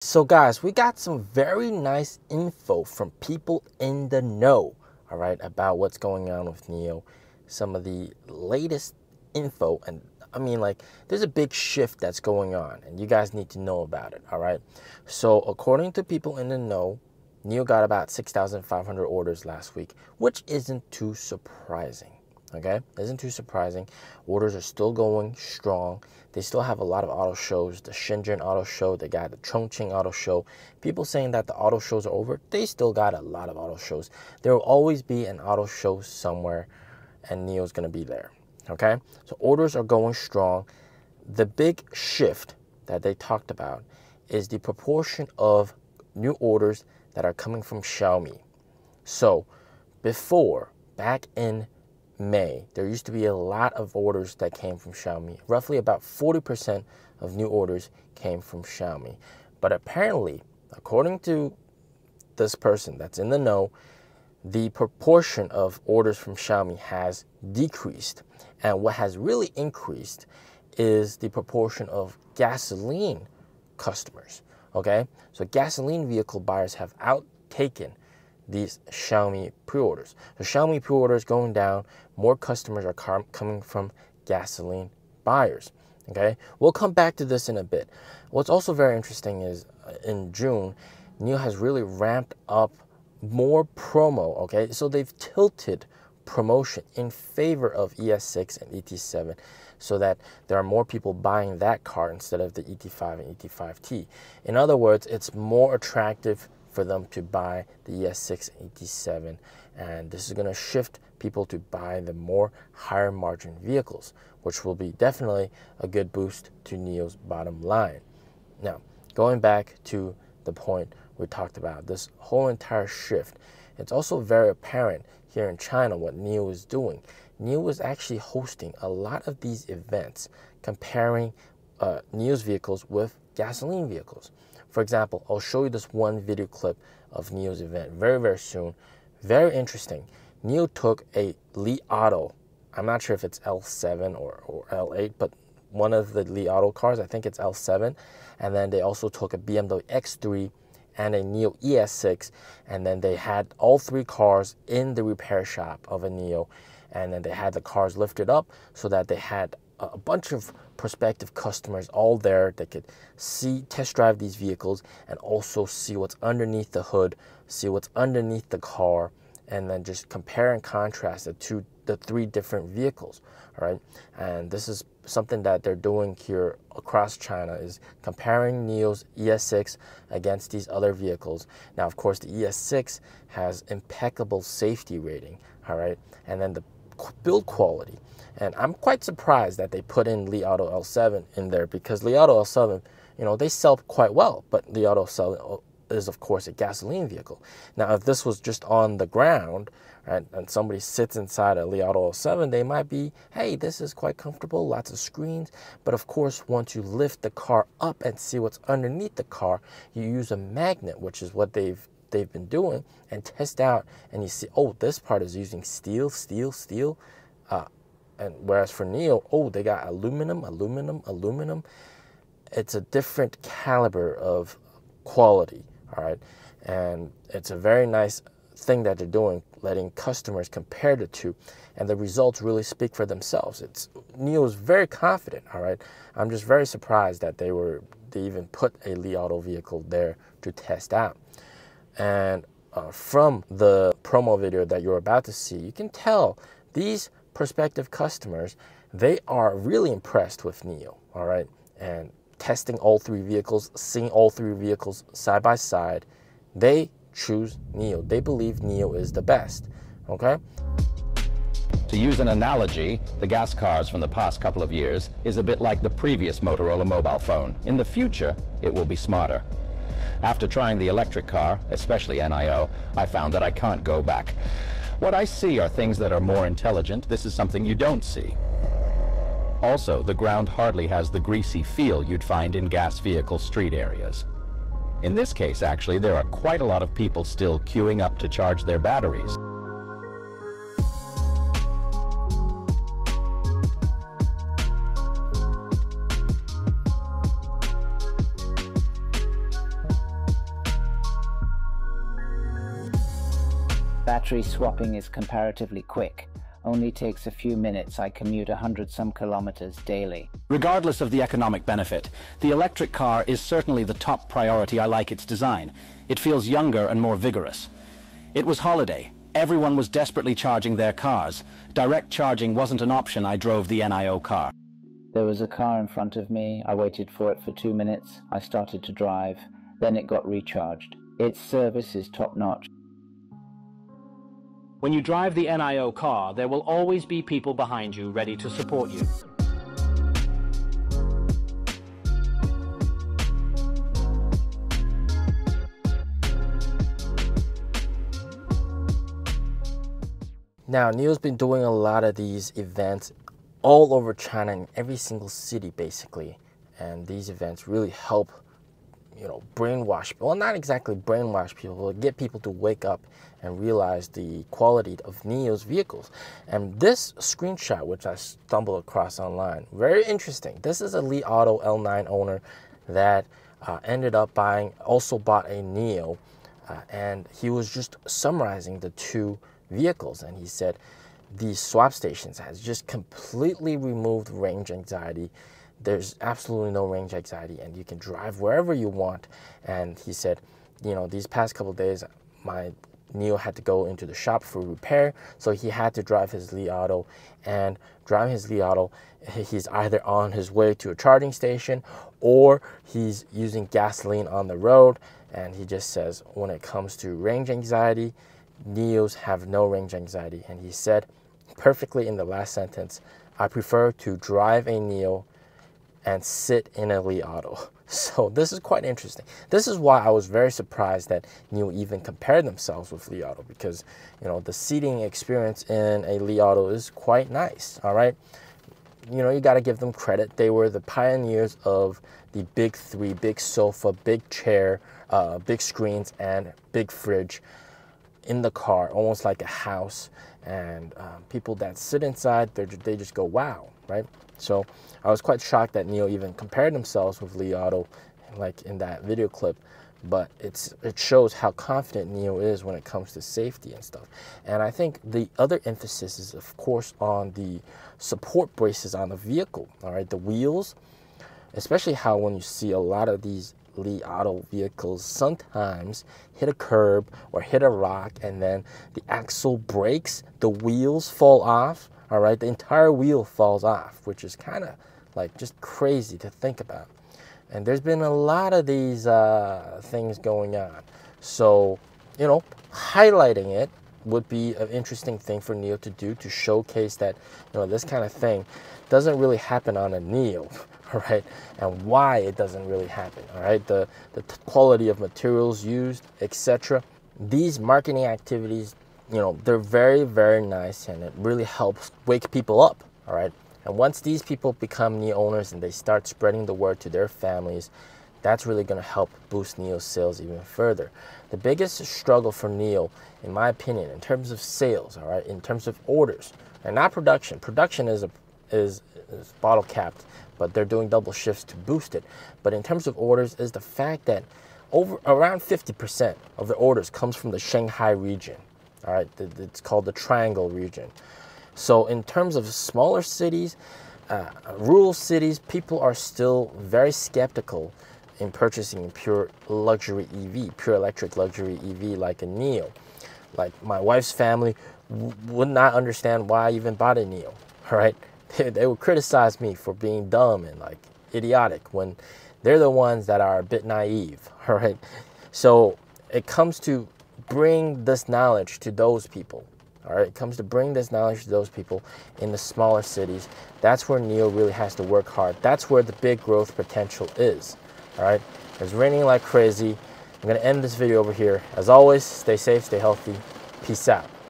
So guys, we got some very nice info from people in the know, all right, about what's going on with NIO, some of the latest info. And I mean, like, there's a big shift that's going on and you guys need to know about it, all right? So according to people in the know, NIO got about 6,500 orders last week, which isn't too surprising. Okay, isn't too surprising. Orders are still going strong. They still have a lot of auto shows. The Shenzhen auto show, they got the Chongqing auto show. People saying that the auto shows are over, they still got a lot of auto shows. There will always be an auto show somewhere and NIO's gonna be there. Okay, so orders are going strong. The big shift that they talked about is the proportion of new orders that are coming from Xiaomi. So before, back in May, there used to be a lot of orders that came from Xiaomi. Roughly about 40% of new orders came from Xiaomi. But apparently, according to this person that's in the know, the proportion of orders from Xiaomi has decreased. And what has really increased is the proportion of gasoline customers. Okay, so gasoline vehicle buyers have outtaken these Xiaomi pre-orders. So Xiaomi pre-orders going down, more customers are coming from gasoline buyers. Okay, we'll come back to this in a bit. What's also very interesting is in June, NIO has really ramped up more promo. Okay, so they've tilted promotion in favor of ES6 and ET7 so that there are more people buying that car instead of the ET5 and ET5T. In other words, it's more attractive for them to buy the ES6 and ET7, and this is going to shift people to buy the more higher margin vehicles, which will be definitely a good boost to NIO's bottom line. Now, going back to the point we talked about, this whole entire shift, it's also very apparent here in China what NIO is doing. NIO is actually hosting a lot of these events comparing NIO's vehicles with gasoline vehicles. For example, I'll show you this one video clip of NIO's event very, very soon. Very interesting. NIO took a Li Auto. I'm not sure if it's L7 or L8, but one of the Li Auto cars, I think it's L7. And then they also took a BMW X3 and a NIO ES6. And then they had all three cars in the repair shop of a NIO. And then they had the cars lifted up so that they had a bunch of prospective customers all there. They could see, test drive these vehicles and also see what's underneath the hood, see what's underneath the car, and then just compare and contrast it to the three different vehicles, all right? And this is something that they're doing here across China, is comparing NIO's ES6 against these other vehicles. Now, of course, the ES6 has impeccable safety rating, all right? And then the build quality. And I'm quite surprised that they put in Li Auto L7 in there, because Li Auto L7, you know, they sell quite well, but Li Auto L7 is, of course, a gasoline vehicle. Now, if this was just on the ground, right, and somebody sits inside a Li Auto L7, they might be, hey, this is quite comfortable, lots of screens. But of course, once you lift the car up and see what's underneath the car, you use a magnet, which is what they've been doing, and test out, and you see, oh, this part is using steel. And whereas for NIO, oh, they got aluminum. It's a different caliber of quality, all right? And it's a very nice thing that they're doing, letting customers compare the two, and the results really speak for themselves. NIO is very confident, all right? I'm just very surprised that they even put a Li Auto vehicle there to test out. And from the promo video that you're about to see, you can tell these prospective customers, they are really impressed with NIO, all right? And testing all three vehicles, seeing all three vehicles side by side, they choose NIO. They believe NIO is the best, okay? To use an analogy, the gas cars from the past couple of years is a bit like the previous Motorola mobile phone. In the future, it will be smarter. After trying the electric car, especially NIO, I found that I can't go back. What I see are things that are more intelligent. This is something you don't see. Also, the ground hardly has the greasy feel you'd find in gas vehicle street areas. In this case, actually, there are quite a lot of people still queuing up to charge their batteries. Battery swapping is comparatively quick. Only takes a few minutes. I commute 100-some kilometers daily. Regardless of the economic benefit, the electric car is certainly the top priority. I like its design. It feels younger and more vigorous. It was holiday. Everyone was desperately charging their cars. Direct charging wasn't an option. I drove the NIO car. There was a car in front of me. I waited for it for 2 minutes. I started to drive. Then it got recharged. Its service is top-notch. When you drive the NIO car, there will always be people behind you ready to support you. Now, NIO's been doing a lot of these events all over China in every single city, basically. And these events really help, brainwash, well, not exactly brainwash people, but get people to wake up and realize the quality of NIO's vehicles. And this screenshot, which I stumbled across online, very interesting. This is a Li Auto L9 owner that ended up also bought a NIO, and he was just summarizing the two vehicles, and he said these swap stations has just completely removed range anxiety. There's absolutely no range anxiety, and you can drive wherever you want. And he said, these past couple of days, my NIO had to go into the shop for repair, so he had to drive his Li Auto. And driving his Li Auto, he's either on his way to a charging station or he's using gasoline on the road. And he just says, when it comes to range anxiety, NIOs have no range anxiety. And he said perfectly in the last sentence, I prefer to drive a NIO and sit in a Li Auto. So this is quite interesting. This is why I was very surprised that NIO even compared themselves with Li Auto, because the seating experience in a Li Auto is quite nice. All right, you got to give them credit. They were the pioneers of the big three: big sofa, big chair, big screens, and big fridge in the car, almost like a house. And people that sit inside, they just go, wow, right? So I was quite shocked that NIO even compared themselves with Li Auto, like in that video clip. But it shows how confident NIO is when it comes to safety and stuff. And I think the other emphasis is, of course, on the support braces on the vehicle. All right, the wheels, especially how when you see a lot of these Li Auto vehicles sometimes hit a curb or hit a rock, and then the axle breaks, the wheels fall off. All right, the entire wheel falls off, which is kind of like just crazy to think about. And there's been a lot of these things going on. So, highlighting it would be an interesting thing for NIO to do, to showcase that, this kind of thing doesn't really happen on a NIO, all right, and why it doesn't really happen, all right, the quality of materials used, etc. These marketing activities, they're very, very nice, and it really helps wake people up, all right? And once these people become NIO owners and they start spreading the word to their families, that's really going to help boost NIO's sales even further. The biggest struggle for NIO, in my opinion, in terms of sales, all right, in terms of orders, and not production. Production is bottle capped, but they're doing double shifts to boost it. But in terms of orders, is the fact that around 50% of the orders comes from the Shanghai region. All right, it's called the Triangle region. So in terms of smaller cities, rural cities, people are still very skeptical in purchasing pure luxury EV, pure electric luxury EV like a NIO. Like my wife's family would not understand why I even bought a NIO, all right? They would criticize me for being dumb and like idiotic when they're the ones that are a bit naive, all right? So it comes to bring this knowledge to those people, all right? It comes to bring this knowledge to those people in the smaller cities. That's where NIO really has to work hard. That's where the big growth potential is, all right? It's raining like crazy. I'm gonna end this video over here. As always, stay safe, stay healthy. Peace out.